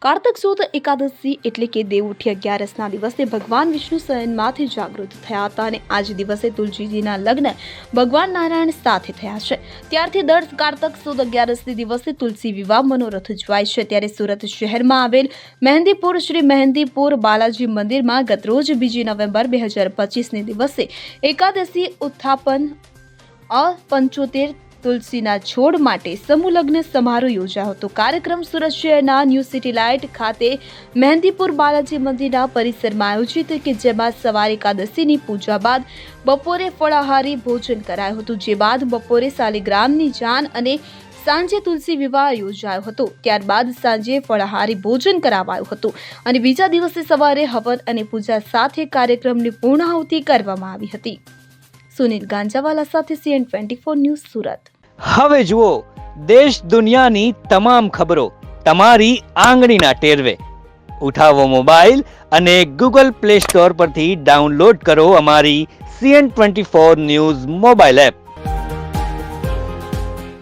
કાર્તક સુદ એકાદશી એટલે કે દેવઉઠી અગિયારસના દિવસે ભગવાન વિષ્ણુ શયનમાંથી જાગૃત થયા હતા અને આજ દિવસે તુલસીજીના લગ્ન ભગવાન નારાયણ સાથે થયા છે। ત્યારથી દર કાર્તક સુદ અગિયારસની દિવસે તુલસી વિવાહ મનોરથ ઉજવાય છે। ત્યારે સુરત શહેરમાં આવેલ મહેંદીપુર શ્રી મહેંદીપુર બાલાજી મંદિરમાં ગતરોજ 2 નવેમ્બર 2025ને દિવસે એકાદશી ઉત્થાપન 75 તુલસીના છોડ માટે સમૂહ લગ્ન સમારોહ યોજાયો હતો। કાર્યક્રમ સુરત શહેરના ન્યૂ સિટી લાઇટ ખાતે મહેંદીપુર બાલાજી મંદિરના પરિસરમાં આયોજિત કે જેમાં સવારે એકાદશીની પૂજા બાદ બપોરે ફળાહારી ભોજન કરાયું હતું, જે બાદ બપોરે શાલિગ્રામની જાન અને સાંજે તુલસી વિવાહ યોજાયો હતો। ત્યારબાદ સાંજે ફળાહારી ભોજન કરાવાયું હતું અને બીજા દિવસે સવારે હવન અને પૂજા સાથે કાર્યક્રમની પૂર્ણાહુતિ કરવામાં આવી હતી। સુનિલ ગાંજાવાલા સાથે CN24 ન્યૂઝ સુરત। હવે જુઓ દેશ દુનિયાની તમામ ખબરો તમારી આંગળીના ટેરવે। ઉઠાવો મોબાઈલ અને Google Play Store પરથી ડાઉનલોડ કરો અમારી CN24 ન્યૂઝ મોબાઈલ એપ।